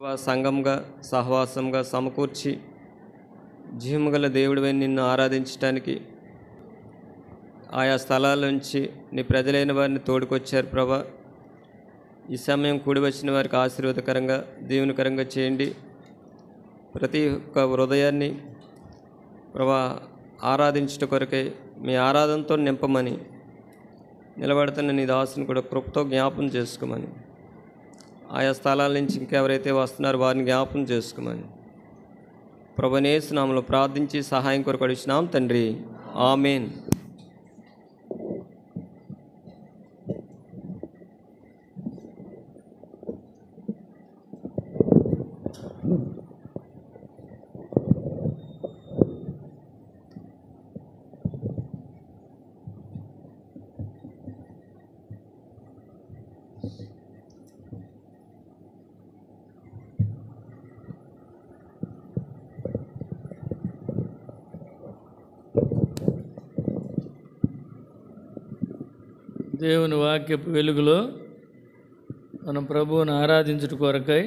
సంఘంగా సహవాసంగా సమకూర్చి జీవముగల దేవుడివై నిన్ను ఆరాధించడానికి ఆయా స్థలాల నుంచి నీ ప్రజలైన వారిని తోడుకొచ్చారు ప్రభా. ఈ సమయం కూడి వచ్చిన వారికి ఆశీర్వాదకరంగా దీవెనకరంగా చేయండి. ప్రతి ఒక్క హృదయాన్ని ప్రభా ఆరాధించుట కొరకై మీ ఆరాధనతో నింపమని, నిలబడుతున్న నీ దాసుని కూడా కృపతో జ్ఞాపం చేసుకోమని, ఆయా స్థలాల నుంచి ఇంకెవరైతే వస్తున్నారో వారిని జ్ఞాపం చేసుకోమని ప్రభువే యేసు నామములో ప్రార్థించి సహాయం కొరకు అడుగుచున్నాం తండ్రి, ఆమేన్. దేవుని వాక్యపు వెలుగులో మనం ప్రభువుని ఆరాధించుట కొరకై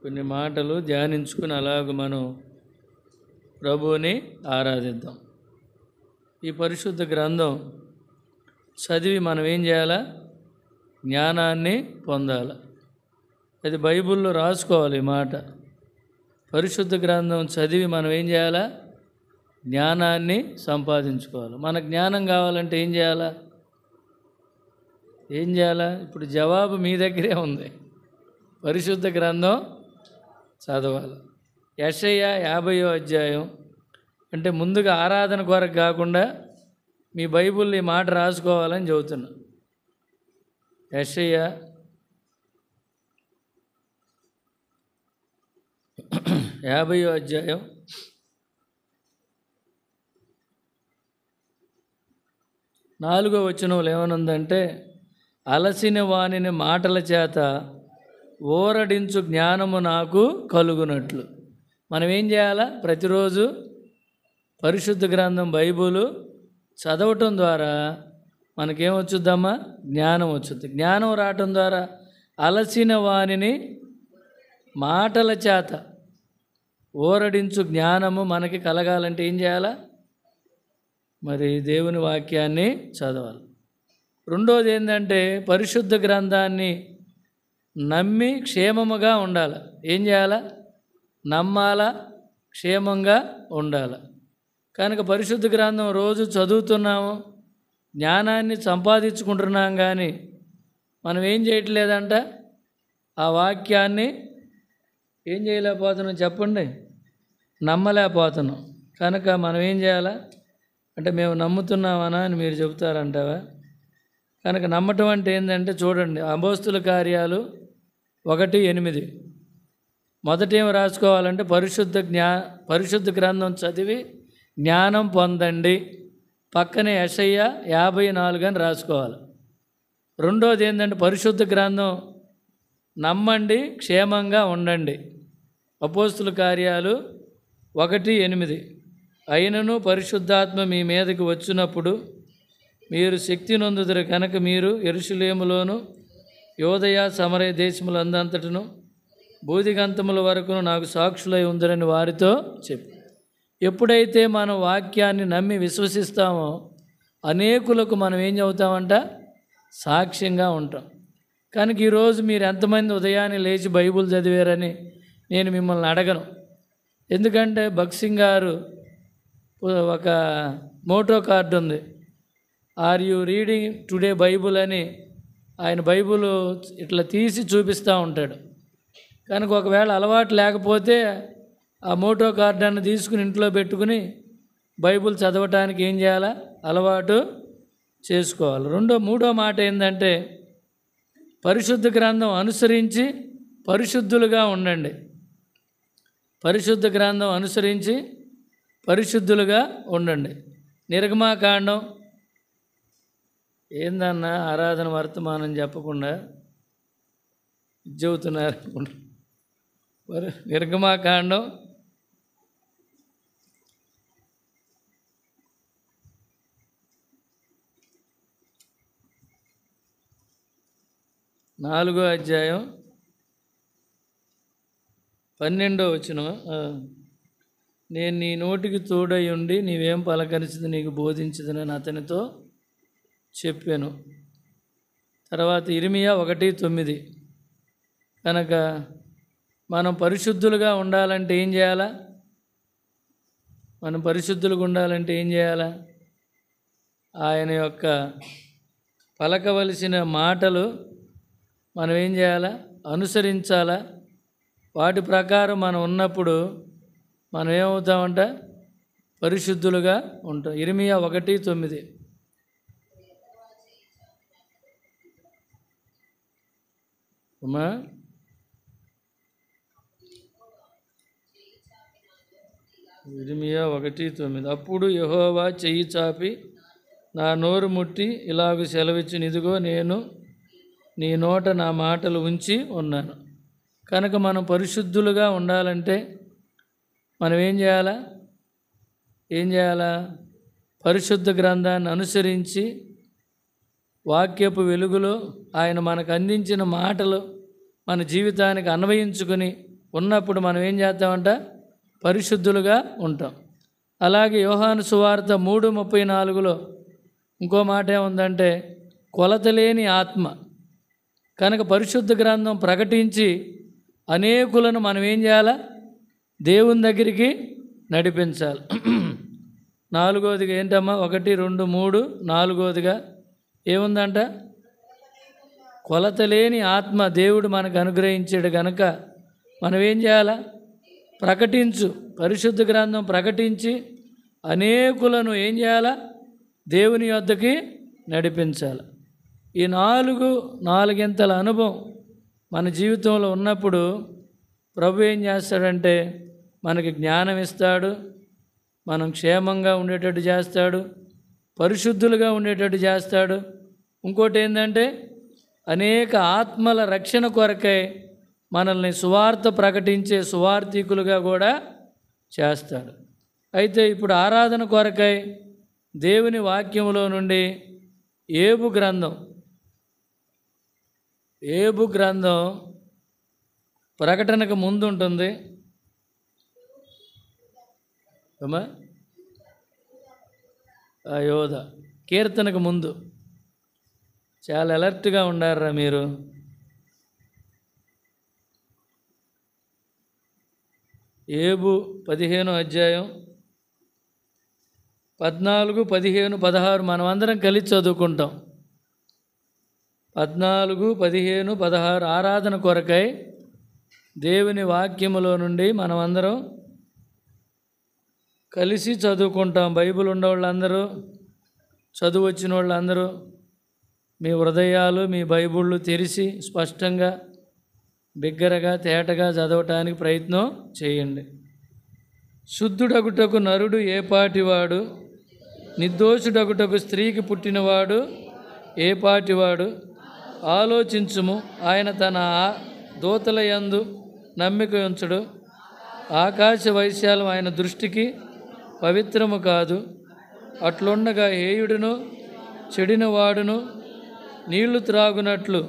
కొన్ని మాటలు ధ్యానించుకుని అలాగ మనం ప్రభువుని ఆరాధిద్దాం. ఈ పరిశుద్ధ గ్రంథం చదివి మనం ఏం చేయాలా? జ్ఞానాన్ని పొందాలి. అది బైబిల్లో రాసుకోవాలి. ఈ మాట పరిశుద్ధ గ్రంథం చదివి మనం ఏం చేయాలా? జ్ఞానాన్ని సంపాదించుకోవాలి. మన జ్ఞానం కావాలంటే ఏం చేయాలా? ఏం చేయాలా? ఇప్పుడు జవాబు మీ దగ్గరే ఉంది. పరిశుద్ధ గ్రంథం చదవాలి. యెషయా 50వ అధ్యాయం అంటే ముందుగా ఆరాధన కొరకు కాకుండా మీ బైబిల్లో ఈ మాట రాసుకోవాలని చెబుతున్నా. యెషయా 50వ అధ్యాయం 4వ వచనంలో ఏమనుందంటే, అలసిన వానిని మాటల చేత ఓరడించు జ్ఞానము నాకు కలుగునట్లు. మనం ఏం చేయాలా? ప్రతిరోజు పరిశుద్ధ గ్రంథం బైబిలు చదవటం ద్వారా మనకేమొచ్చుద్దమ్మా? జ్ఞానం వచ్చుద్ది. జ్ఞానం రావటం ద్వారా అలసిన వానిని మాటల చేత ఓరడించు జ్ఞానము మనకి కలగాలంటే ఏం చేయాలా? మరి దేవుని వాక్యాన్ని చదవాలి. రెండోది ఏంటంటే పరిశుద్ధ గ్రంథాన్ని నమ్మి క్షేమముగా ఉండాలి. ఏం చేయాలా? నమ్మాలా, క్షేమంగా ఉండాలి. కనుక పరిశుద్ధ గ్రంథం రోజు చదువుతున్నాము, జ్ఞానాన్ని సంపాదించుకుంటున్నాం, కానీ మనం ఏం చేయట్లేదంట? ఆ వాక్యాన్ని ఏం చేయలేకపోతున్నాం చెప్పండి? నమ్మలేకపోతున్నాం. కనుక మనం ఏం చేయాలా? అంటే మేము నమ్ముతున్నామనా అని మీరు చెబుతారంటావా? కనుక నమ్మటం అంటే ఏంటంటే చూడండి, అపోస్తుల కార్యాలు 1:8 మొదటేం రాసుకోవాలంటే పరిశుద్ధ గ్రంథం చదివి జ్ఞానం పొందండి. పక్కనే యెషయా 54 అని రాసుకోవాలి. రెండోది ఏంటంటే పరిశుద్ధ గ్రంథం నమ్మండి, క్షేమంగా ఉండండి. అపోస్తుల కార్యాలు 1:8 అయినను పరిశుద్ధాత్మ మీ మీదకి వచ్చినప్పుడు మీరు శక్తి నొందుదురు కనుక మీరు యెరూషలేములోను యోదయ సమరయ దేశములందంతటను బూదిగంతముల వరకును నాకు సాక్షులై ఉందరని వారితో చెప్పి. ఎప్పుడైతే మనం వాక్యాన్ని నమ్మి విశ్వసిస్తామో అనేకులకు మనం ఏం చెబుతామంట? సాక్ష్యంగా ఉంటాం. కనుక ఈరోజు మీరు ఎంతమంది ఉదయాన్నే లేచి బైబిల్ చదివారని నేను మిమ్మల్ని అడగను. ఎందుకంటే భక్సింగ్ గారు ఒక మోటో కార్డు ఉంది, are you reading today Bible అని. ఆయన బైబుల్ ఇట్లా తీసి చూపిస్తూ ఉంటాడు. కనుక ఒకవేళ అలవాటు లేకపోతే ఆ మోటో కార్డు అನ್ನು తీసుకుని ఇంట్లో పెట్టుకుని బైబుల్ చదవటానికి ఏం చేయాలా? అలవాటు చేసుకోవాలి. మూడో మాట ఏంటంటే పరిశుద్ధ గ్రంథం అనుసరించి పరిశుద్ధులుగా ఉండండి. పరిశుద్ధ గ్రంథం అనుసరించి పరిశుద్ధులుగా ఉండండి. నిర్గమాకాండం ఏందన్నా ఆరాధన వర్తమానం చెప్పకుండా చెబుతున్నారు. నిర్గమాకాండం 4వ అధ్యాయం 12వ వచనం. నేను నీ నోటికి తోడై ఉండి నీవేం పలకరించింది నీకు బోధించదని అతనితో చెప్పాను. తర్వాత ఇర్మియా 1:9. కనుక మనం పరిశుద్ధులుగా ఉండాలంటే ఏం చేయాలా? మనం పరిశుద్ధులుగా ఉండాలంటే ఏం చేయాలా? ఆయన యొక్క పలకవలసిన మాటలు మనం ఏం చేయాలా? అనుసరించాలా. వాటి ప్రకారం మనం ఉన్నప్పుడు మనం ఏమవుతామంట? పరిశుద్ధులుగా ఉంటాం. ఇర్మియా 1:9. అమ్మా, ఇర్మియా 1:9. అప్పుడు యెహోవా చెయ్యి చాపి నా నోరు ముట్టి ఇలాగ సెలవిచ్చిన, ఇదిగో నేను నీ నోట నా మాటలు ఉంచి ఉన్నాను. కనుక మనం పరిశుద్ధులుగా ఉండాలంటే మనం ఏం చేయాలా? పరిశుద్ధ గ్రంథాన్ని అనుసరించి వాక్యపు వెలుగులో ఆయన మనకు అందించిన మాటలు మన జీవితానికి అన్వయించుకొని ఉన్నప్పుడు మనం ఏం చేస్తామంట? పరిశుద్ధులుగా ఉంటాం. అలాగే యోహాను సువార్త 3:34లో ఇంకో మాట ఏముందంటే, కొలతలేని ఆత్మ. కనుక పరిశుద్ధ గ్రంథం ప్రకటించి అనేకులను మనం ఏం చేయాలా? దేవుని దగ్గరికి నడిపించాలి. 4వదిగా ఏంటమ్మా? 1, 2, 3 4వదిగా ఏముందంట? కొలతలేని ఆత్మ దేవుడు మనకు అనుగ్రహించాడు. కనుక మనం ఏం చేయాలా? ప్రకటించు. పరిశుద్ధ గ్రంథం ప్రకటించి అనేకులను ఏం చేయాలా? దేవుని యొద్దకి నడిపించాలి. ఈ నాలుగింతల అనుభవం మన జీవితంలో ఉన్నప్పుడు ప్రభు ఏం చేస్తాడంటే మనకి జ్ఞానం ఇస్తాడు, మనం క్షేమంగా ఉండేటట్టు చేస్తాడు, పరిశుద్ధులుగా ఉండేటట్టు చేస్తాడు. ఇంకోటి ఏంటంటే అనేక ఆత్మల రక్షణ కొరకై మనల్ని సువార్త ప్రకటించే సువార్థికులుగా కూడా చేస్తాడు. అయితే ఇప్పుడు ఆరాధన కొరకై దేవుని వాక్యములో నుండి ఏబు గ్రంథం ప్రకటనకు ముందు ఉంటుంది. యోధ కీర్తనకు ముందు. చాలా అలర్ట్గా ఉండారా మీరు. ఏబు 15వ అధ్యాయం 14, 15, 16 మనమందరం కలిసి చదువుకుంటాం. 14, 15, 16 ఆరాధన కొరకై దేవుని వాక్యములో నుండి మనమందరం కలిసి చదువుకుంటాం. బైబిల్ ఉన్నవాళ్ళందరూ, చదువు వచ్చిన వాళ్ళందరూ మీ హృదయాలు, మీ బైబిళ్ళు తెరిచి స్పష్టంగా బిగ్గరగా తేటగా చదవటానికి ప్రయత్నం చేయండి. శుద్ధుడగుటకు నరుడు ఏపాటివాడు? నిర్దోషుడగుటకు స్త్రీకి పుట్టినవాడు ఏపాటివాడు? ఆలోచించుము. ఆయన తన దూతల యందు నమ్మిక ఉంచడు. ఆకాశ వైశాల్యం ఆయన దృష్టికి పవిత్రము కాదు. అట్లుండగా హేయుడును చెడినవాడును నీళ్లు త్రాగునట్లు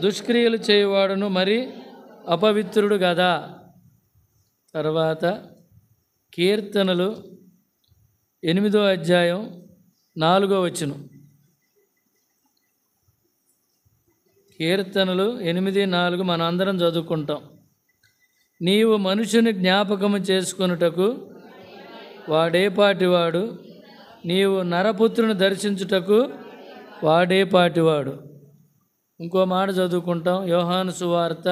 దుష్క్రియలు చేయవాడును మరి అపవిత్రుడు కదా. తర్వాత కీర్తనలు 8వ అధ్యాయం 4వ వచనం. కీర్తనలు 8:4 మనం అందరం చదువుకుంటాం. నీవు మనుషుని జ్ఞాపకము చేసుకొనుటకు వాడేపాటివాడు? నీవు నరపుత్రుని దర్శించుటకు వాడేపాటివాడు? ఇంకో మాట చదువుకుంటాం. యోహాను సువార్త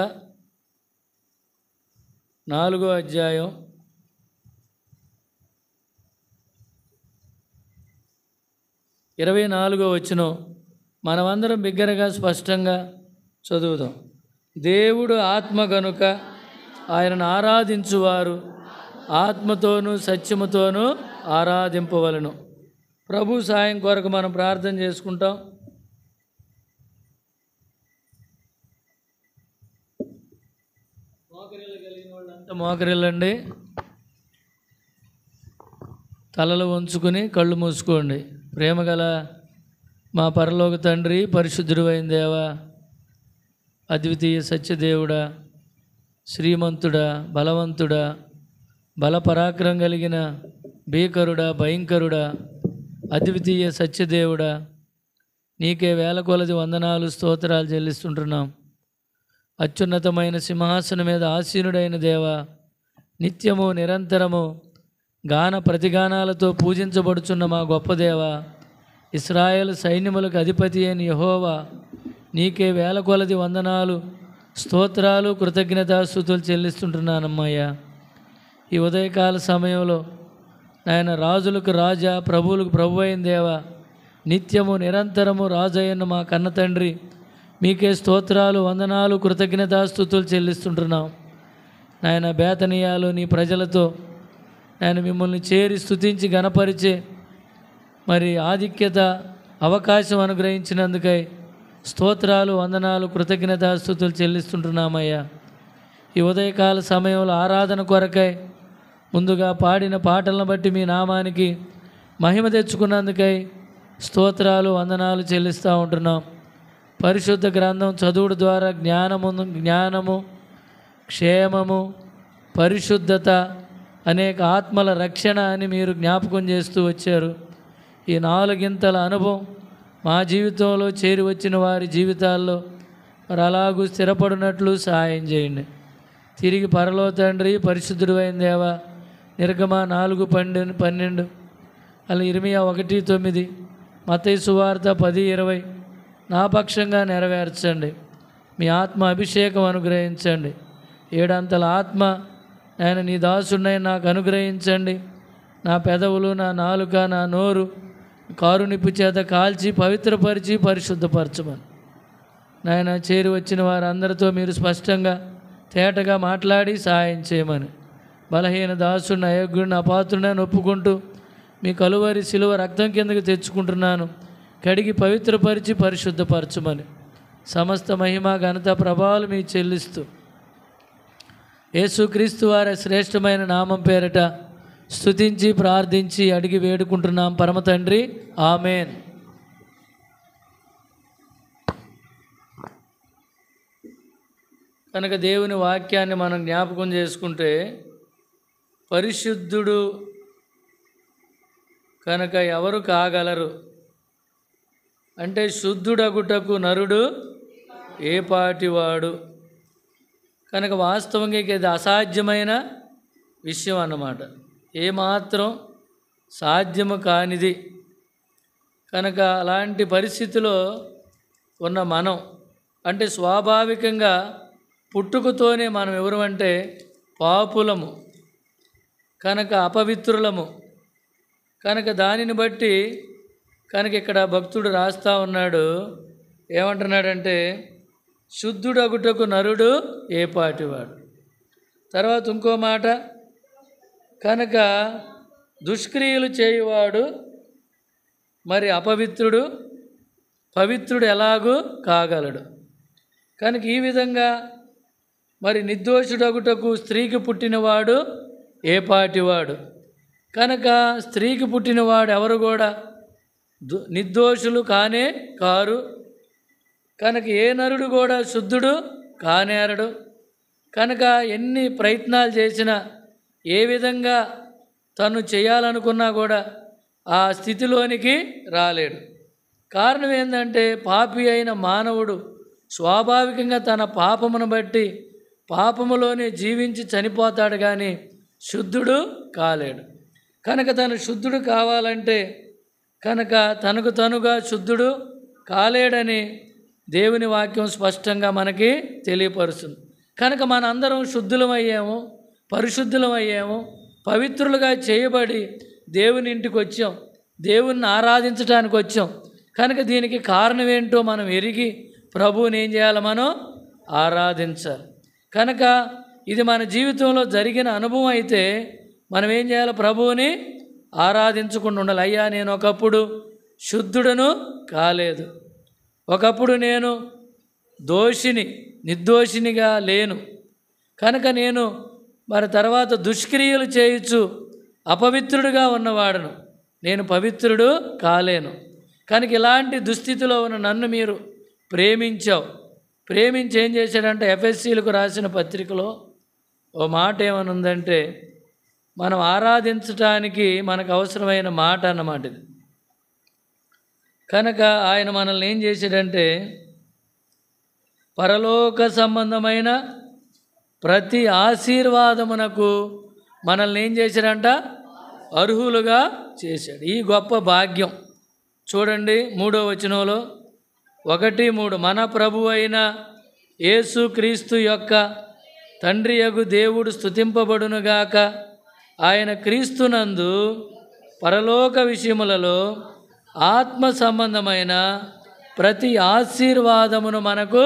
4వ అధ్యాయం 24వ వచనం మనమందరం బిగ్గరగా స్పష్టంగా చదువుదాం. దేవుడు ఆత్మ గనుక ఆయనను ఆరాధించువారు ఆత్మతోనూ సత్యముతోనూ ఆరాధింపవలను. ప్రభు సాయం కొరకు మనం ప్రార్థన చేసుకుంటాం. మోకరిల్లు కలిగిన వాళ్ళంతా మోకరిల్లండి. తలలు వంచుకుని కళ్ళు మూసుకోండి. ప్రేమగల మా పరలోక తండ్రి, పరిశుద్ధుడు అయిన దేవా, అద్వితీయ సత్యదేవుడా, శ్రీమంతుడా, బలవంతుడా, బలపరాక్రమం కలిగిన భీకరుడా, భయంకరుడా, అద్వితీయ సత్యదేవుడా, నీకే వేల కొలది వందనాలు స్తోత్రాలు చెల్లిస్తుంటున్నాం. అత్యున్నతమైన సింహాసనం మీద ఆసీనుడైన దేవా, నిత్యము నిరంతరము గాన ప్రతిగానాలతో పూజించబడుచున్న మా గొప్ప దేవా, ఇశ్రాయేలు సైన్యములకు అధిపతి అయిన యెహోవా, నీకే వేల కొలది వందనాలు స్తోత్రాలు కృతజ్ఞతాస్తుతులు చెల్లిస్తుంటున్నానమ్మయ్యా. ఈ ఉదయకాల సమయంలో నాయన రాజులకు రాజా, ప్రభువులకు ప్రభు అయిన దేవా, నిత్యము నిరంతరము రాజు అయిన మా కన్న తండ్రి, మీకే స్తోత్రాలు వందనాలు కృతజ్ఞతాస్తుతులు చెల్లిస్తుంటున్నాం. నాయన బేతనీయాలు నీ ప్రజలతో ఆయన మిమ్మల్ని చేరి స్తుతించి గణపరిచే మరి ఆధిక్యత అవకాశం అనుగ్రహించినందుకై స్తోత్రాలు వందనాలు కృతజ్ఞతాస్తుతులు చెల్లిస్తుంటున్నామయ్యా. ఈ ఉదయకాల సమయంలో ఆరాధన కొరకై ముందుగా పాడిన పాటలను బట్టి మీ నామానికి మహిమ తెచ్చుకున్నందుకై స్తోత్రాలు వందనాలు చెల్లిస్తూ ఉంటున్నాం. పరిశుద్ధ గ్రంథం చదువుడు ద్వారా జ్ఞానము, క్షేమము, పరిశుద్ధత, అనేక ఆత్మల రక్షణ అని మీరు జ్ఞాపకం చేస్తూ వచ్చారు. ఈ నాలుగింతల అనుభవం మా జీవితంలో చేరి వచ్చిన వారి జీవితాల్లో మరి అలాగూ స్థిరపడినట్లు సహాయం చేయండి. తిరిగి పరలో తండ్రి, పరిశుద్ధుడు అయిన దేవా, నిర్గమ 4:12, అలా ఇర్మియా 1:9, మత్తయి సువార్త 10:20 నా పక్షంగా నెరవేర్చండి. మీ ఆత్మ అభిషేకం అనుగ్రహించండి. 7 అంతల ఆత్మ ఆయన నీ దాసుడినై నాకు అనుగ్రహించండి. నా పెదవులు, నా నాలుక, నా నోరు కారునిప్పు చేత కాల్చి పవిత్రపరిచి పరిశుద్ధపరచమని నాయన చేరి వచ్చిన వారందరితో మీరు స్పష్టంగా తేటగా మాట్లాడి సహాయం చేయమని బలహీన దాసుడిని, అయోగ్యుడిని, అపాత్రుడిని ఒప్పుకుంటూ మీ కలువరి శిలువ రక్తం కిందకి తెచ్చుకుంటున్నాను. కడిగి పవిత్రపరిచి పరిశుద్ధపరచమని సమస్త మహిమ ఘనత ప్రభావాలు మీకు చెల్లిస్తూ యేసుక్రీస్తు వారి శ్రేష్టమైన నామం పేరట స్తుతించి ప్రార్థించి అడిగి వేడుకుంటున్నాం పరమ తండ్రి, ఆమేన్. కనుక దేవుని వాక్యాన్ని మనం జ్ఞాపకం చేసుకుంటే, పరిశుద్ధుడు కనుక ఎవరు కాగలరు అంటే, శుద్ధుడగుటకు నరుడు ఏ పాటివాడు. కనుక వాస్తవంగా ఇది అసాధ్యమైన విషయం అన్నమాట, ఏమాత్రం సాధ్యము కానిది. కనుక అలాంటి పరిస్థితిలో ఉన్న మనం అంటే స్వాభావికంగా పుట్టుకతోనే మనం ఎవరు అంటే పాపులము, కనుక అపవిత్రులము. కనుక దానిని బట్టి కనుక ఇక్కడ భక్తుడు రాస్తా ఉన్నాడు, ఏమంటున్నాడంటే శుద్ధుడగుటకు నరుడు ఏ పాటివాడు. తర్వాత ఇంకో మాట, కనుక దుష్క్రియలు చేయువాడు మరి అపవిత్రుడు, పవిత్రుడు ఎలాగూ కాగలడు. కనుక ఈ విధంగా మరి నిర్దోషుడగుటకు స్త్రీకి పుట్టినవాడు ఏ పాటివాడు. కనుక స్త్రీకి పుట్టినవాడు ఎవరు కూడా నిర్దోషులు కానే కారు. కనుక ఏ నరుడు కూడా శుద్ధుడు కానేరడు. కనుక ఎన్ని ప్రయత్నాలు చేసినా, ఏ విధంగా తను చేయాలనుకున్నా కూడా ఆ స్థితిలోనికి రాలేడు. కారణం ఏంటంటే, పాపి అయిన మానవుడు స్వాభావికంగా తన పాపమును బట్టి పాపములోనే జీవించి చనిపోతాడు, కానీ శుద్ధుడు కాలేడు. కనుక తను శుద్ధుడు కావాలంటే కనుక తనకు తనుగా శుద్ధుడు కాలేడని దేవుని వాక్యం స్పష్టంగా మనకి తెలియపరుస్తుంది. కనుక మనందరం శుద్ధులమయ్యాము, పరిశుద్ధులమయ్యాము, పవిత్రులుగా చేయబడి దేవుని ఇంటికి వచ్చాం, దేవుణ్ణి ఆరాధించడానికి వచ్చాం. కనుక దీనికి కారణం ఏంటో మనం ఎరిగి ప్రభువుని ఏం చేయాలి, మనం ఆరాధించాలి. కనుక ఇది మన జీవితంలో జరిగిన అనుభవం అయితే మనం ఏం చేయాలి, ప్రభువుని ఆరాధించకుండా ఉండాలి. అయ్యా, నేను ఒకప్పుడు శుద్ధుడను కాలేదు, ఒకప్పుడు నేను నిర్దోషినిగా లేను, కనుక నేను మరి తర్వాత దుష్క్రియలు చేయొచ్చు అపవిత్రుడిగా ఉన్నవాడను, నేను పవిత్రుడు కాలేను. కనుక ఇలాంటి దుస్థితిలో ఉన్న నన్ను మీరు ప్రేమించావు. ప్రేమించి ఏం చేశాడంటే, ఎఫెసీలకు రాసిన పత్రికలో ఓ మాట ఏమనుందంటే, మనం ఆరాధించటానికి మనకు అవసరమైన మాట అన్నమాట ఇది. కనుక ఆయన మనల్ని ఏం చేశాడంటే, పరలోక సంబంధమైన ప్రతి ఆశీర్వాదమునకు మనల్ని ఏం చేశాడంట? అర్హులుగా చేశాడు. ఈ గొప్ప భాగ్యం చూడండి 3వ వచనంలో 1:3 మన ప్రభు అయిన యేసుక్రీస్తు యొక్క తండ్రియగు దేవుడు స్తుతింపబడునుగాక. ఆయన క్రీస్తునందు పరలోక విషయములలో ఆత్మ సంబంధమైన ప్రతి ఆశీర్వాదమును మనకు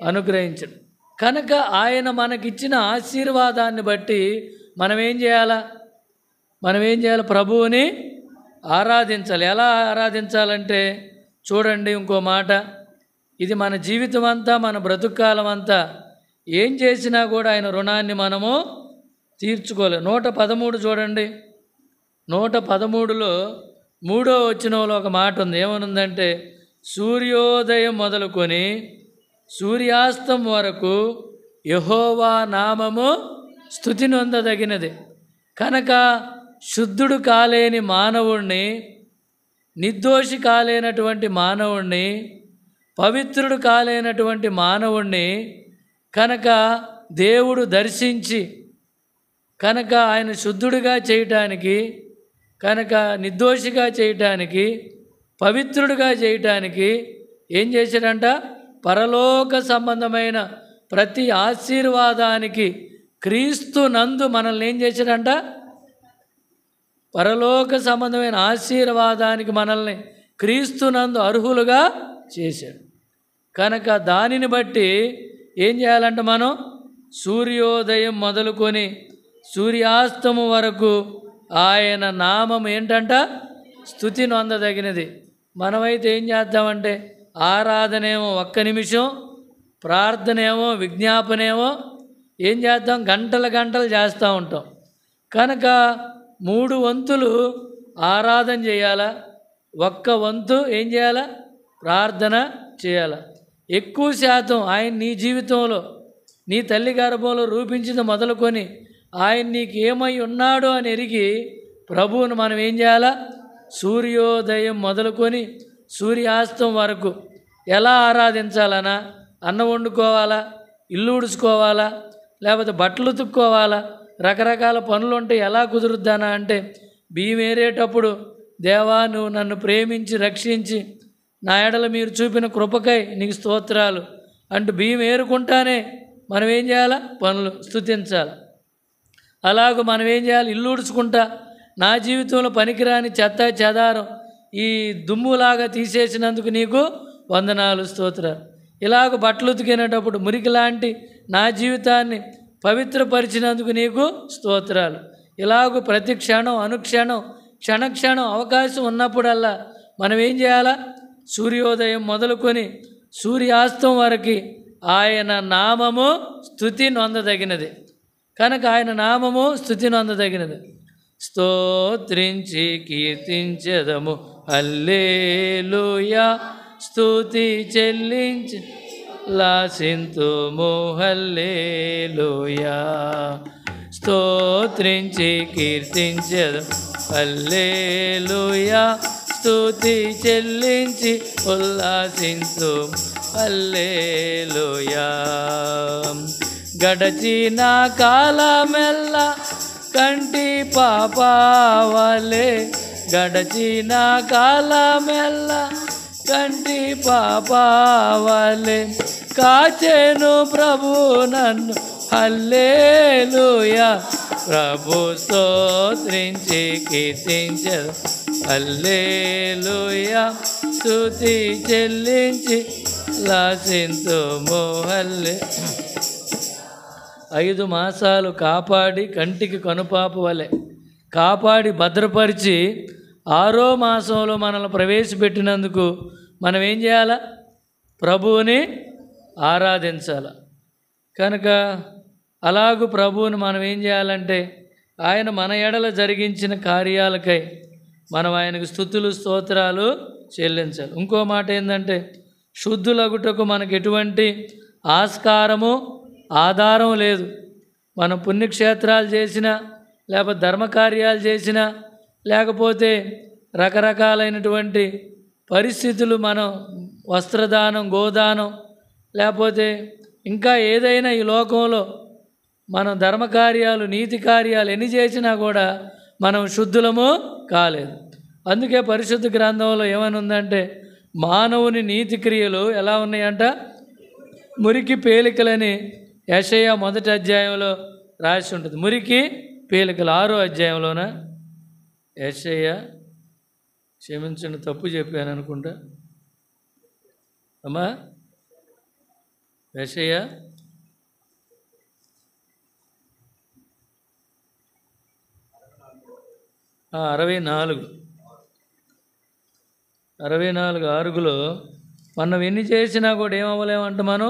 అనుగ్రహించడు. కనుక ఆయన మనకిచ్చిన ఆశీర్వాదాన్ని బట్టి మనం ఏం చేయాలి? ప్రభువుని ఆరాధించాలి. ఎలా ఆరాధించాలంటే చూడండి ఇంకో మాట, ఇది మన జీవితం అంతా, మన బ్రతుకాలం అంతా ఏం చేసినా కూడా ఆయన రుణాన్ని మనము తీర్చుకోలేము. 113 చూడండి. 113లో 3వ వచనంలో ఒక మాట ఉంది. ఏమనుందంటే, సూర్యోదయం మొదలుకొని సూర్యాస్తం వరకు యెహోవా నామము స్తుతి నొందదగినది. కనుక శుద్ధుడు కాలేని మానవుణ్ణి, నిర్దోషి కాలేనటువంటి మానవుణ్ణి, పవిత్రుడు కాలేనటువంటి మానవుణ్ణి కనుక దేవుడు దర్శించి, కనుక ఆయన శుద్ధుడిగా చేయటానికి, కనుక నిర్దోషిగా చేయటానికి, పవిత్రుడిగా చేయటానికి ఏం చేశాడంట? పరలోక సంబంధమైన ప్రతి ఆశీర్వాదానికి క్రీస్తు నందు మనల్ని ఏం చేశాడంట? పరలోక సంబంధమైన ఆశీర్వాదానికి మనల్ని క్రీస్తు నందు అర్హులుగా చేశాడు. కనుక దానిని బట్టి ఏం చేయాలంట? మనం సూర్యోదయం మొదలుకొని సూర్యాస్తము వరకు ఆయన నామం ఏంటంట? స్తుతి నొందదగినది. మనమైతే ఏం చేద్దామంటే, ఆరాధనేమో 1 నిమిషం, ప్రార్థనేమో, విజ్ఞాపనేమో ఏం చేద్దాం? గంటలు చేస్తూ ఉంటాం. కనుక 3 వంతులు ఆరాధన చేయాలా, 1 వంతు ఏం చేయాలా? ప్రార్థన చేయాలా. ఎక్కువ శాతం ఆయన నీ జీవితంలో, నీ తల్లి గర్భంలో రూపించింది మొదలుకొని ఆయన నీకు ఏమై ఉన్నాడో అని ఎరిగి ప్రభువును మనం ఏం చేయాలా? సూర్యోదయం మొదలుకొని సూర్యాస్తం వరకు ఎలా ఆరాధించాలనా? అన్నం వండుకోవాలా, ఇల్లు ఉడుచుకోవాలా, లేకపోతే బట్టలు ఉతుక్కోవాలా, రకరకాల పనులు ఉంటే ఎలా కుదురుద్దానా అంటే, బియ్యం ఏరేటప్పుడు దేవా నువ్వు నన్ను ప్రేమించి రక్షించి నా ఎడల మీరు చూపిన కృపకై నీకు స్తోత్రాలు అంటూ బియ్యం ఏరుకుంటానే మనం ఏం చేయాలా? పనులు స్తుతించాలి. అలాగూ మనం ఏం చేయాలి? ఇల్లు ఉడుచుకుంటా నా జీవితంలో పనికిరాని చెత్త చెదారం ఈ దుమ్ములాగా తీసేసినందుకు నీకు వందనాలు, స్తోత్రాలు. ఇలాగ బట్టలు ఉతికినేటప్పుడు మురికి లాంటి నా జీవితాన్ని పవిత్రపరిచినందుకు నీకు స్తోత్రాలు. ఇలాగూ ప్రతి క్షణం, అనుక్షణం, క్షణక్షణం అవకాశం ఉన్నప్పుడల్లా మనం ఏం చేయాలా? సూర్యోదయం మొదలుకొని సూర్యాస్తం వరకు ఆయన నామము స్తుతి నొందదగినది. కనుక ఆయన నామము స్తుతి నొందదగినది. స్తోత్రించి కీర్తించెదము హల్లెలూయా, స్తుతి చెల్లించి లాసింతుము హల్లెలూయా. స్తోత్రించి కీర్తించెదము హల్లెలూయా, స్తుతి చెల్లించి ఉల్లాసింతు హల్లెలూయా. గడచిన కాలమెల్ల కంటి పాపవలే, గడచిన కాలమెల్ల కంటి పాపవలే కాచెను ప్రభు నన్ను హల్లెలూయా. ప్రభు స్తోత్రించి కీర్తించెదము హల్లెలూయా, స్తుతి చెల్లించి లాసింతుము హల్లెలూయా. 5 మాసాలు కాపాడి కంటికి కనుపాపు వలె కాపాడి భద్రపరిచి 6వ మాసంలో మనల్ని ప్రవేశపెట్టినందుకు మనం ఏం చేయాలా? ప్రభువుని ఆరాధించాలి. కనుక అలాగూ ప్రభువుని మనం ఏం చేయాలంటే, ఆయన మన ఎడల జరిగించిన కార్యాలకై మనం ఆయనకు స్తుతులు స్తోత్రాలు చెల్లించాలి. ఇంకో మాట ఏంటంటే, శుద్ధులగుటకు మనకు ఎటువంటి ఆస్కారము ఆధారం లేదు. మనం పుణ్యక్షేత్రాలు చేసినా, లేకపోతే ధర్మకార్యాలు చేసినా, లేకపోతే రకరకాలైనటువంటి పరిస్థితులు, మనం వస్త్రదానం, గోదానం, లేకపోతే ఇంకా ఏదైనా ఈ లోకంలో మనం ధర్మకార్యాలు, నీతి కార్యాలు ఎన్ని చేసినా కూడా మనం శుద్ధులము కాలేదు. అందుకే పరిశుద్ధ గ్రంథంలో ఏమని ఉందంటే, మానవుని నీతి క్రియలు ఎలా ఉన్నాయంట, మురికి పేలికలని యెషయా 1వ అధ్యాయంలో రాసి ఉంటుంది. మురికి పేలికలు 6వ అధ్యాయంలోన యెషయా, క్షమించండి తప్పు చెప్పాను అనుకుంటా అమ్మా, యెషయా 64:6లో మనం ఎన్ని చేసినా కూడా ఏమవ్వలేమంట, మనం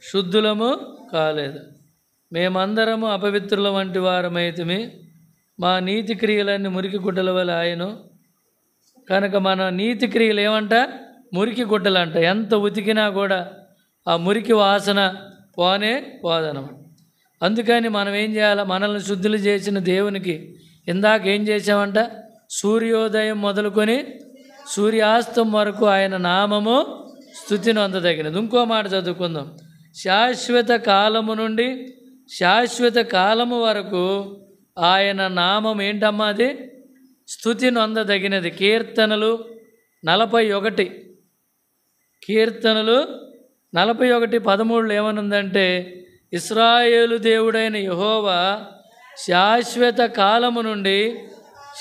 శుద్ధులము కాలేదు. మేమందరము అపవిత్రుల వంటి వారమైతిమి, మా నీతి క్రియలన్నీ మురికి గుడ్డల వల్ల ఆయను. కనుక మన నీతి క్రియలు ఏమంట, మురికి గుడ్డలు అంట. ఎంత ఉతికినా కూడా ఆ మురికి వాసన పోనే పోదనమాట. అందుకని మనం ఏం చేయాలి, మనల్ని శుద్ధులు చేసిన దేవునికి ఇందాక ఏం చేసామంట, సూర్యోదయం మొదలుకొని సూర్యాస్తం వరకు ఆయన నామము స్తుతిని అందదగినది. ఇంకో మాట చదువుకుందాం. శాశ్వత కాలము నుండి శాశ్వత కాలము వరకు ఆయన నామం ఏంటమ్మా, అది స్తుతిని అందదగినది. కీర్తనలు 41:13 ఏమనుందంటే, ఇశ్రాయేలు దేవుడైన యెహోవా శాశ్వత కాలము నుండి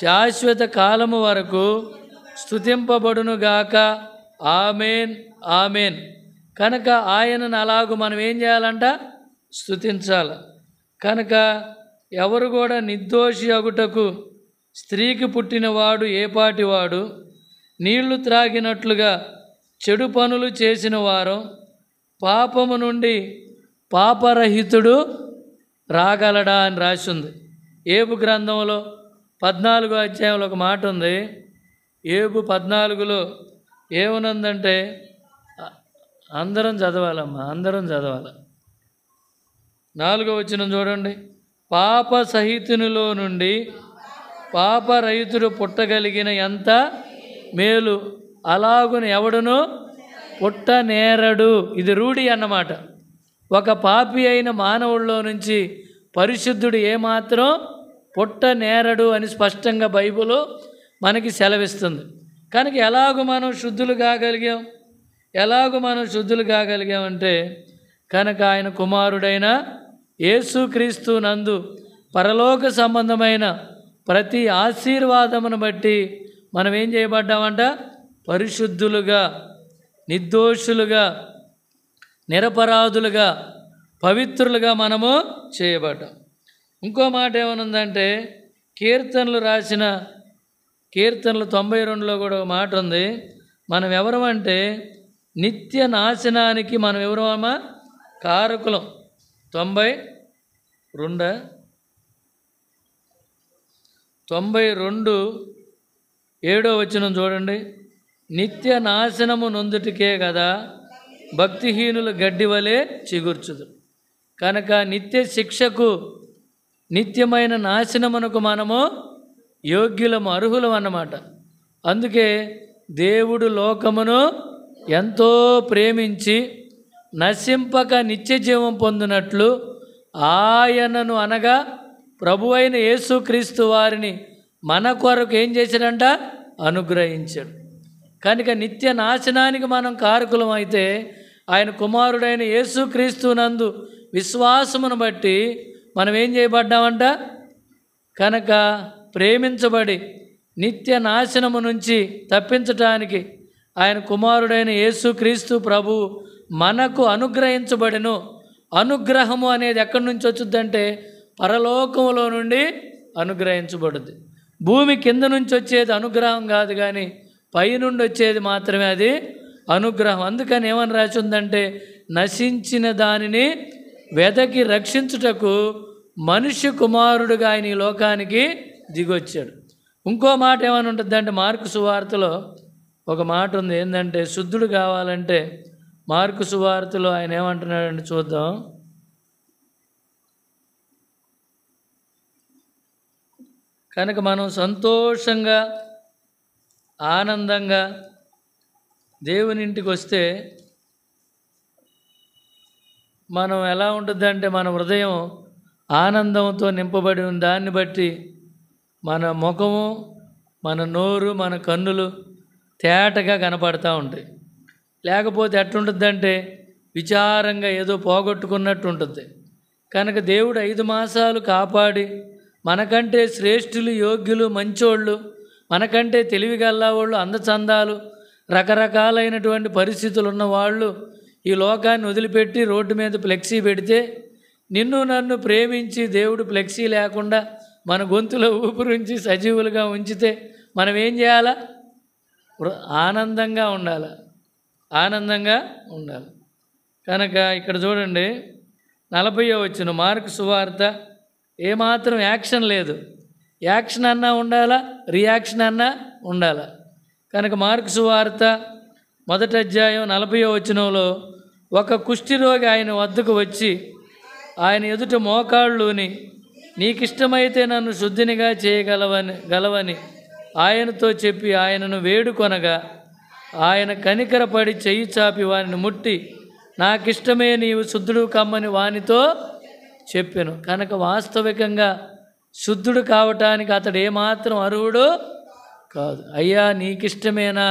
శాశ్వత కాలము వరకు స్తుతింపబడునుగాక, ఆమేన్ ఆమేన్. కనుక ఆయనను అలాగూ మనం ఏం చేయాలంట, స్తుతించాలి. కనుక ఎవరు కూడా నిర్దోషి అగుటకు స్త్రీకి పుట్టినవాడు ఏపాటివాడు, నీళ్లు త్రాగినట్లుగా చెడు పనులు చేసిన వారు పాపము నుండి పాపరహితుడు రాగలడా అని రాసి ఉంది. ఏబు గ్రంథంలో 14వ అధ్యాయంలో ఒక మాట ఉంది. ఏబు 14లో ఏమనుందంటే, అందరం చదవాలమ్మా, అందరం చదవాలి. 4వ వచనం చూడండి. పాప సహితునిలో నుండి పాపరహితుడు పుట్టగలిగిన ఎంత మేలు, అలాగున ఎవడును పుట్టనేరడు. ఇది రూఢి అన్నమాట. ఒక పాపి అయిన మానవుల్లో నుంచి పరిశుద్ధుడు ఏమాత్రం పుట్టనేరడు అని స్పష్టంగా బైబిల్ మనకి సెలవిస్తుంది. కనుక ఎలాగూ మనం శుద్ధులు కాగలిగామంటే, కనుక ఆయన కుమారుడైన యేసుక్రీస్తు నందు పరలోక సంబంధమైన ప్రతి ఆశీర్వాదమును బట్టి మనం ఏం చేయబడ్డామంట, పరిశుద్ధులుగా, నిర్దోషులుగా, నిరపరాధులుగా, పవిత్రులుగా మనము చేయబడ్డాం. ఇంకో మాట ఏమనుందంటే, కీర్తనలు 92లో కూడా ఒక మాట ఉంది. మనం ఎవరమంటే నిత్య నాశనానికి మనం ఎవరమా, కారకులం. 92:7 చూడండి. నిత్య నాశనము నొందుటికే కదా భక్తిహీనులు గడ్డి వలె చిగుర్చుదు. కనుక నిత్య శిక్షకు, నిత్యమైన నాశనమునకు మనము యోగ్యులము, అర్హులం అన్నమాట. అందుకే దేవుడు లోకమును ఎంతో ప్రేమించి నశింపక నిత్య జీవం పొందినట్లు ఆయనను, అనగా ప్రభువైన యేసుక్రీస్తు వారిని మన కొరకు ఏం చేశాడంట, అనుగ్రహించాడు. కనుక నిత్య నాశనానికి మనం కారకులం అయితే, ఆయన కుమారుడైన యేసుక్రీస్తు నందు విశ్వాసమును బట్టి మనం ఏం చేయబడ్డామంట, కనుక ప్రేమించబడి నిత్య నాశనము నుంచి తప్పించటానికి ఆయన కుమారుడైన యేసుక్రీస్తు ప్రభువు మనకు అనుగ్రహించబడెను. అనుగ్రహము అనేది ఎక్కడి నుంచి వచ్చుద్దంటే, పరలోకములో నుండి అనుగ్రహించబడుద్ది. భూమి కింద నుంచి వచ్చేది అనుగ్రహం కాదు, కానీ పైనుండి వచ్చేది మాత్రమే అది అనుగ్రహం. అందుకని ఏమని రాసి ఉందంటే, నశించిన దానిని వెదకి రక్షించుటకు మనుష్య కుమారుడుగా ఆయన ఈ లోకానికి దిగొచ్చాడు. ఇంకో మాట ఏమని ఉంటుందంటే, మార్కు సువార్తలో ఒక మాట ఉంది. ఏంటంటే, శుద్ధుడు కావాలంటే మార్కు సువార్తలో ఆయన ఏమంటున్నాడంటే చూద్దాం. కనుక మనం సంతోషంగా ఆనందంగా దేవుని ఇంటికి వస్తే మనం ఎలా ఉంటుందంటే మన హృదయం ఆనందంతో నింపబడి ఉన్న దాన్ని బట్టి మన ముఖము, మన నోరు, మన కన్నులు తేటగా కనపడతా ఉంటాయి. లేకపోతే ఎట్లుంటుందంటే విచారంగా ఏదో పోగొట్టుకున్నట్టు ఉంటుంది. కనుక దేవుడు 5 మాసాలు కాపాడి మనకంటే శ్రేష్ఠులు, యోగ్యులు, మంచోళ్ళు, మనకంటే తెలివిగల్లావాళ్ళు, అందచందాలు, రకరకాలైనటువంటి పరిస్థితులు ఉన్నవాళ్ళు ఈ లోకాన్ని వదిలిపెట్టి రోడ్డు మీద ఫ్లెక్సీ పెడితే నిన్ను నన్ను ప్రేమించి దేవుడు ఫ్లెక్సీ లేకుండా మన గొంతులో ఊపిరించి సజీవులుగా ఉంచితే మనం ఏం చేయాలా? ఆనందంగా ఉండాలి, ఆనందంగా ఉండాలి. కనుక ఇక్కడ చూడండి 40వ వచనం, మార్కు సువార్త. ఏమాత్రం యాక్షన్ లేదు. యాక్షన్ అన్నా ఉండాలా, రియాక్షన్ అన్నా ఉండాలా. కనుక మార్కు సువార్త 1వ అధ్యాయం 40వ వచనంలో ఒక కుష్ఠిరోగి ఆయన వద్దకు వచ్చి ఆయన ఎదుట మోకాళ్ళుని నీకిష్టమైతే నన్ను శుద్ధినిగా గలవని ఆయనతో చెప్పి ఆయనను వేడుకొనగా ఆయన కనికరపడి చెయ్యి చాపి వారిని ముట్టి నాకిష్టమే నీవు శుద్ధుడు కమ్మని వానితో చెప్పెను. కనుక వాస్తవికంగా శుద్ధుడు కావటానికి అతడు ఏమాత్రం అర్హుడు కాదు. అయ్యా నీకిష్టమేనా?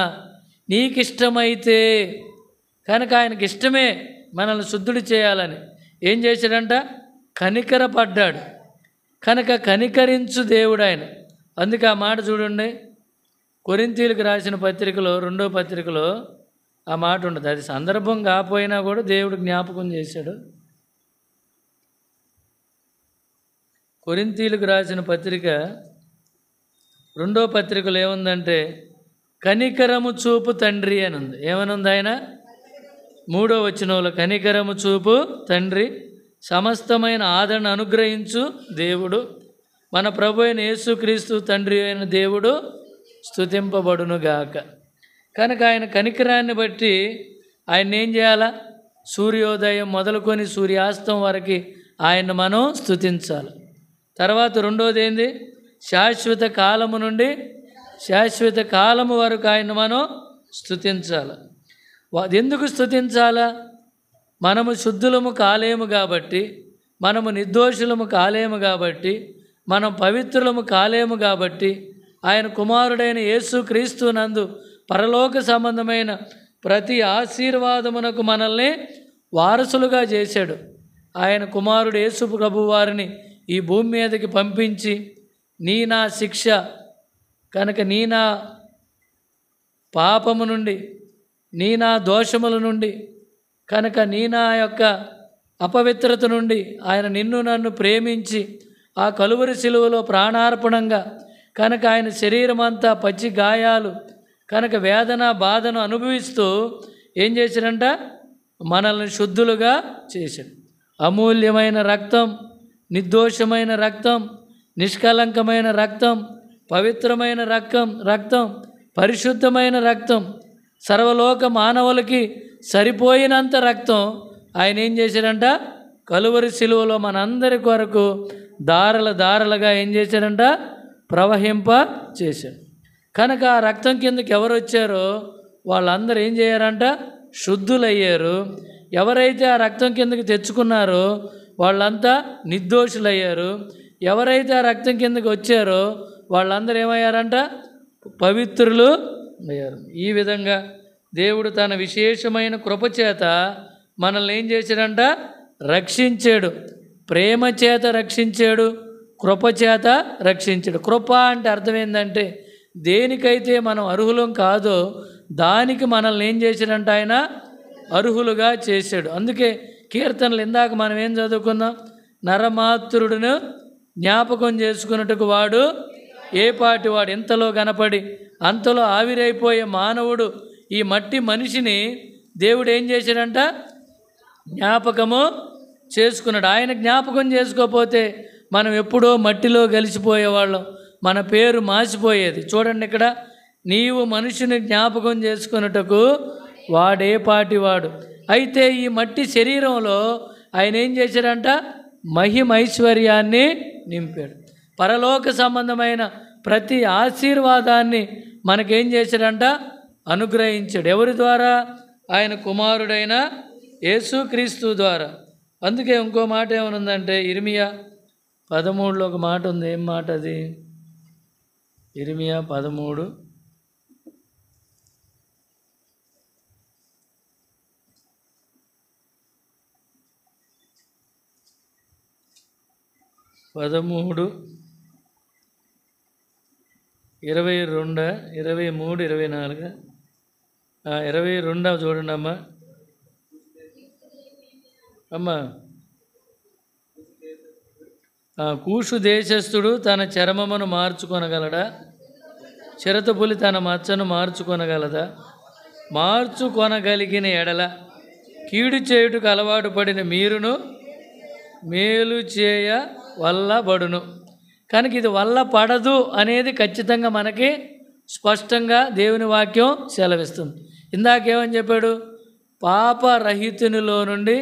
నీకిష్టమైతే. కనుక ఆయనకి ఇష్టమే మనల్ని శుద్ధుడు చేయాలని. ఏం చేశాడంట? కనికరపడ్డాడు. కనుక కనికరించు దేవుడు ఆయన. అందుకే ఆ మాట చూడండి, కొరింథీయులకు రాసిన పత్రికలో 2వ పత్రికలో ఆ మాట ఉంటుంది. అది సందర్భం కాకపోయినా కూడా దేవుడు జ్ఞాపకం చేశాడు. కొరింథీయులకు రాసిన పత్రిక 2వ పత్రికలో ఏముందంటే కనికరము చూపు తండ్రి అని ఉంది. ఏమనుంది ఆయన? 3వ వచనంలో కనికరము చూపు తండ్రి, సమస్తమైన ఆదరణ అనుగ్రహించు దేవుడు, మన ప్రభు అయిన యేసుక్రీస్తు తండ్రి అయిన దేవుడు స్తుతింపబడునుగాక. కనుక ఆయన కనికరాన్ని బట్టి ఆయన ఏం చేయాలా? సూర్యోదయం మొదలుకొని సూర్యాస్తం వరకు ఆయన్ని మనం స్తుతించాలి. తర్వాత రెండోది ఏంది? శాశ్వత కాలము నుండి శాశ్వత కాలము వరకు ఆయన్ని మనం స్తుతించాలి. ఎందుకు స్తుతించాలా? మనము శుద్ధులము కాలేము కాబట్టి, మనము నిర్దోషులము కాలేము కాబట్టి, మనం పవిత్రులము కాలేము కాబట్టి, ఆయన కుమారుడైన యేసుక్రీస్తు నందు పరలోక సంబంధమైన ప్రతి ఆశీర్వాదమునకు మనల్ని వారసులుగా చేశాడు. ఆయన కుమారుడు యేసు ప్రభు వారిని ఈ భూమి మీదకి పంపించి నీ నా శిక్ష కనుక నీ నా పాపము నుండి, నీ నా దోషముల నుండి, కనుక నీ నా యొక్క అపవిత్రత నుండి ఆయన నిన్ను నన్ను ప్రేమించి ఆ కలువరి శిలువలో ప్రాణార్పణంగా కనుక ఆయన శరీరం అంతా పచ్చి గాయాలు కనుక వేదన బాధను అనుభవిస్తూ ఏం చేశాడంట? మనల్ని శుద్ధులుగా చేశాడు. అమూల్యమైన రక్తం, నిర్దోషమైన రక్తం, నిష్కలంకమైన రక్తం, పవిత్రమైన రక్తం, పరిశుద్ధమైన రక్తం, సర్వలోక మానవులకి సరిపోయినంత రక్తం ఆయన ఏం చేశాడంట? కలువరి శిలువలో మనందరి కొరకు దారలుగా ఏం చేశాడంట? ప్రవహింప చేశాడు. కనుక ఆ రక్తం కిందకి ఎవరు వచ్చారో వాళ్ళందరూ ఏం చేయారంట? శుద్ధులయ్యారు. ఎవరైతే ఆ రక్తం కిందకి తెచ్చుకున్నారో వాళ్ళంతా నిర్దోషులయ్యారు. ఎవరైతే ఆ రక్తం కిందకి వచ్చారో వాళ్ళందరూ ఏమయ్యారంట? పవిత్రులు అయ్యారు. ఈ విధంగా దేవుడు తన విశేషమైన కృపచేత మనల్ని ఏం చేశాడంట? రక్షించాడు. ప్రేమ చేత రక్షించాడు, కృపచేత రక్షించాడు. కృప అంటే అర్థం ఏంటంటే దేనికైతే మనం అర్హులం కాదో దానికి మనల్ని ఏం చేశాడంట? ఆయన అర్హులుగా చేశాడు. అందుకే కీర్తనలు ఇందాక మనం ఏం చదువుకున్నాం? నరమాత్రుడును జ్ఞాపకం చేసుకున్నట్టుకు వాడు ఏ పాటి వాడు, ఇంతలో కనపడి అంతలో ఆవిరైపోయే మానవుడు ఈ మట్టి మనిషిని దేవుడు ఏం చేశాడంట? జ్ఞాపకము చేసుకున్నాడు. ఆయన జ్ఞాపకం చేసుకోకపోతే మనం ఎప్పుడో మట్టిలో కలిసిపోయేవాళ్ళం, మన పేరు మాసిపోయేది. చూడండి ఇక్కడ, నీవు మనుషుని జ్ఞాపకం చేసుకున్నట్టుకు వాడే పాటి వాడు. అయితే ఈ మట్టి శరీరంలో ఆయన ఏం చేశాడంట? మహిమైశ్వర్యాన్ని నింపాడు. పరలోక సంబంధమైన ప్రతి ఆశీర్వాదాన్ని మనకేం చేశాడంట? అనుగ్రహించాడు. ఎవరి ద్వారా? ఆయన కుమారుడైన యేసుక్రీస్తు ద్వారా. అందుకే ఇంకో మాట ఏమనుందంటే ఇర్మియా 13లో ఒక మాట ఉంది. ఏం మాట అది? ఇర్మియా 13 13 22 23 24 22 చూడండి అమ్మా. కూషు దేశస్థుడు తన చర్మమును మార్చుకొనగలడా? చిరతపులి తన మచ్చను మార్చుకొనగలదా? మార్చుకొనగలిగిన ఎడల కీడు చేయుటకు అలవాటు పడిన మీరును మేలు చేయ వల్లబడును. కనుక ఇది వల్ల పడదు అనేది ఖచ్చితంగా మనకి స్పష్టంగా దేవుని వాక్యం సెలవిస్తుంది. ఇందాకేమని చెప్పాడు? పాపరహితునిలో నుండి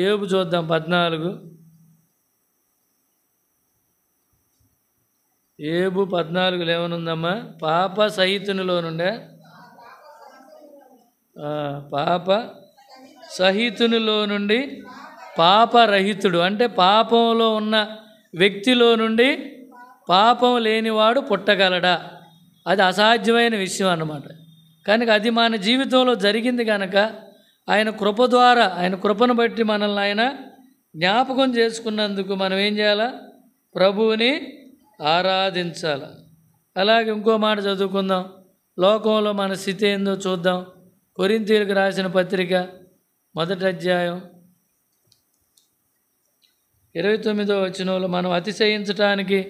యోబు చూద్దాం 14. యోబు 14లో ఏమనుందమ్మా? పాప సహితునిలో నుండే పాప సహితునిలో నుండి పాపరహితుడు అంటే పాపంలో ఉన్న వ్యక్తిలో నుండి పాపం లేనివాడు పుట్టగలడా? అది అసాధ్యమైన విషయం అన్నమాట. కనుక అది మన జీవితంలో జరిగింది కనుక ఆయన కృప ద్వారా, ఆయన కృపను బట్టి మనల్ని ఆయన జ్ఞాపకం చేసుకున్నందుకు మనం ఏం చేయాలా? ప్రభువుని ఆరాధించాలి. అలాగే ఇంకో మాట చదువుకుందాం. లోకంలో మన స్థితి ఏందో చూద్దాం. కొరింథీయులకు రాసిన పత్రిక 1వ అధ్యాయం 29వ వచనంలో మనం అతిశయించటానికి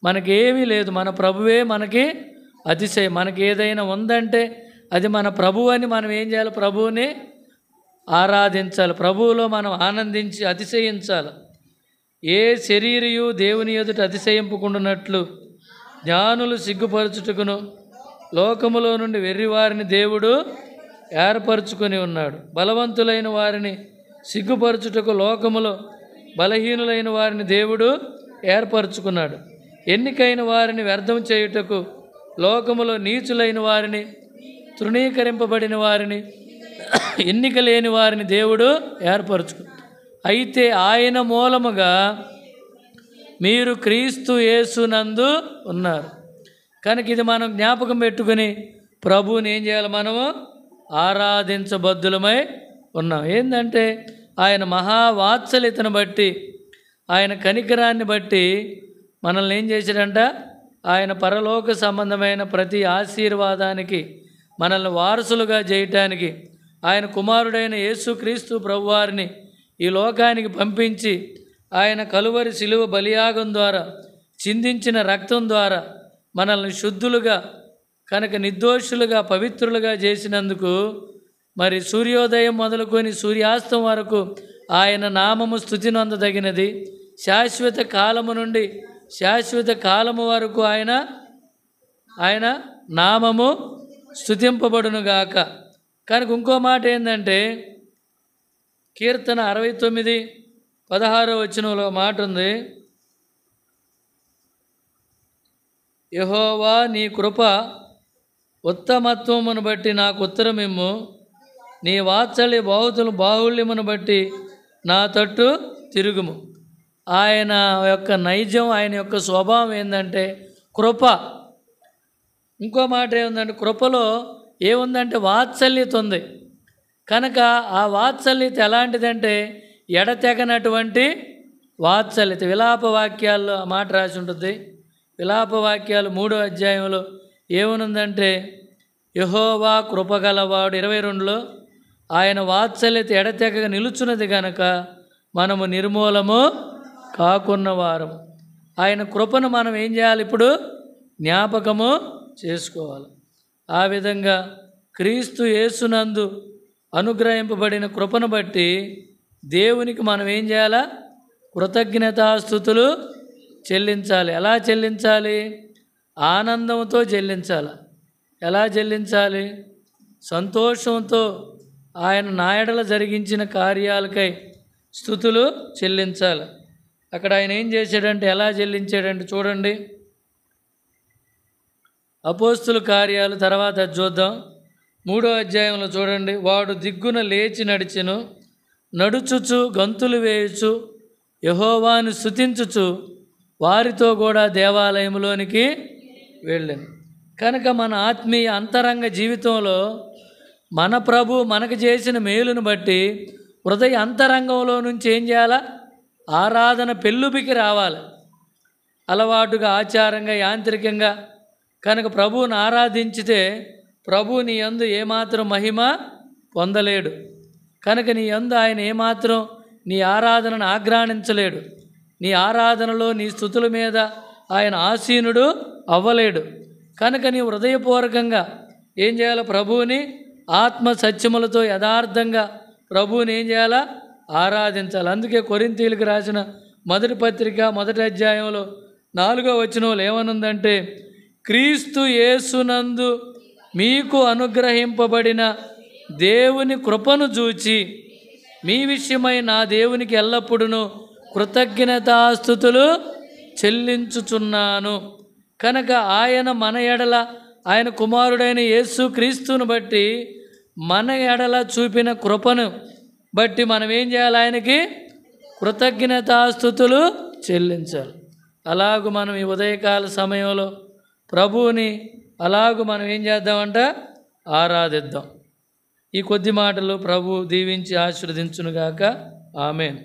మనకేమీ లేదు, మన ప్రభువే మనకి అతిశయం. మనకి ఏదైనా ఉందంటే అది మన ప్రభువు అని మనం ఏం చేయాలి? ప్రభువుని ఆరాధించాలి. ప్రభువులో మనం ఆనందించి అతిశయించాలి. ఏ శరీరియు దేవుని ఎదుట అతిశయింపుకుంటున్నట్లు జ్ఞానులు సిగ్గుపరచుటకును లోకములో నుండి వెర్రివారిని దేవుడు ఏర్పరచుకొని ఉన్నాడు. బలవంతులైన వారిని సిగ్గుపరచుటకు లోకములో బలహీనులైన వారిని దేవుడు ఏర్పరచుకున్నాడు. ఎన్నికైన వారిని వ్యర్థం చేయుటకు లోకములో నీచులైన వారిని, తృణీకరింపబడిన వారిని, ఎన్నిక లేని వారిని దేవుడు ఏర్పరచుకున్నాడు. అయితే ఆయన మూలముగా మీరు క్రీస్తు యేసునందు ఉన్నారు. కనుక ఇది మనం జ్ఞాపకం పెట్టుకుని ప్రభువుని ఏం చేయాలి? మనము ఆరాధించబద్దులమై ఉన్నాం. ఏంటంటే ఆయన మహావాత్సల్యతను బట్టి, ఆయన కనికరాన్ని బట్టి మనల్ని ఏం చేశాడంట? ఆయన పరలోక సంబంధమైన ప్రతి ఆశీర్వాదానికి మనల్ని వారసులుగా చేయటానికి ఆయన కుమారుడైన యేసుక్రీస్తు ప్రభువారిని ఈ లోకానికి పంపించి ఆయన కలువరి శిలువ బలియాగం ద్వారా చిందించిన రక్తం ద్వారా మనల్ని శుద్ధులుగా కనుక నిర్దోషులుగా పవిత్రులుగా చేసినందుకు మరి సూర్యోదయం మొదలుకొని సూర్యాస్తం వరకు ఆయన నామము స్తుతినందదగినది. శాశ్వత కాలము నుండి శాశ్వత కాలము వరకు ఆయన నామము స్తుతింపబడునుగాక. కనుక ఇంకో మాట ఏంటంటే కీర్తన 69:16 వచనంలో మాట ఉంది. యెహోవా నీ కృప ఉత్తమత్వమును బట్టి నాకు ఉత్తరమిమ్ము, నీ వాత్సల్య బాహుళ్యమును బట్టి నా తట్టు తిరుగుము. ఆయన యొక్క నైజం, ఆయన యొక్క స్వభావం ఏంటంటే కృప. ఇంకో మాట ఏముందంటే కృపలో ఏముందంటే వాత్సల్యత ఉంది. కనుక ఆ వాత్సల్యత ఎలాంటిదంటే ఎడతెగనటువంటి వాత్సల్యత. విలాప వాక్యాల్లో ఆ మాట రాసి ఉంటుంది. విలాప వాక్యాలు 3వ అధ్యాయంలో ఏమనుందంటే యెహోవా కృపగలవాడు 22లో ఆయన వాత్సల్యత ఎడతెగక నిలుచున్నది కనుక మనము నిర్మూలము కాకున్నవారము. ఆయన కృపను మనం ఏం చేయాలి? ఇప్పుడు జ్ఞాపకము చేసుకోవాలి. ఆ విధంగా క్రీస్తు యేసునందు అనుగ్రహింపబడిన కృపను బట్టి దేవునికి మనం ఏం చేయాలా? కృతజ్ఞతాస్తుతులు చెల్లించాలి. ఎలా చెల్లించాలి? ఆనందంతో చెల్లించాలి. ఎలా చెల్లించాలి? సంతోషంతో ఆయన నాయడల జరిగించిన కార్యాలకై స్తుతులు చెల్లించాలి. అక్కడ ఆయన ఏం చేశాడంటే, ఎలా చెల్లించాడంటే చూడండి, అపోస్తుల కార్యాలు తర్వాత చూద్దాం. 3వ అధ్యాయంలో చూడండి. వాడు దిగ్గున లేచి నడిచెను, నడుచుచు గంతులు వేయుచు యెహోవాను స్తుతించుచు వారితో కూడా దేవాలయంలోనికి వెళ్ళాను. కనుక మన ఆత్మీయ అంతరంగ జీవితంలో మన ప్రభు మనకు చేసిన మేలును బట్టి హృదయ అంతరంగంలో నుంచి ఏం చేయాలా? ఆరాధన పెళ్ళుబికి రావాలి. అలవాటుగా, ఆచారంగా, యాంత్రికంగా కనుక ప్రభువుని ఆరాధించితే ప్రభు నీ యందు ఏమాత్రం మహిమ పొందలేడు. కనుక నీ యందు ఆయన ఏమాత్రం నీ ఆరాధనను ఆగ్రాణించలేడు. నీ ఆరాధనలో, నీ స్తుతుల మీద ఆయన ఆసీనుడు అవ్వలేడు. కనుక నీ హృదయపూర్వకంగా ఏం చేయాలి? ప్రభువుని ఆత్మ సత్యములతో యథార్థంగా ప్రభువుని ఏం చేయాలా? ఆరాధించాలి. అందుకే కొరింథీయులకు రాసిన మొదటి పత్రిక 1వ అధ్యాయంలో 4వ వచనంలో ఏమనుందంటే, క్రీస్తు యేసునందు మీకు అనుగ్రహింపబడిన దేవుని కృపను చూచి మీ విషయమై నా దేవునికి ఎల్లప్పుడూ కృతజ్ఞతాస్తుతులు చెల్లించుచున్నాను. కనుక ఆయన మన ఎడల, ఆయన కుమారుడైన యేసు క్రీస్తును బట్టి మన ఎడల చూపిన కృపను బట్టి మనం ఏం చేయాలి? ఆయనకి కృతజ్ఞతాస్తుతులు చెల్లించాలి. అలాగూ మనం ఈ ఉదయకాల సమయంలో ప్రభువుని అలాగూ మనం ఏం చేద్దామంట? ఆరాధిద్దాం. ఈ కొద్ది మాటలు ప్రభు దీవించి ఆశీర్వదించునుగాక. ఆమేన్.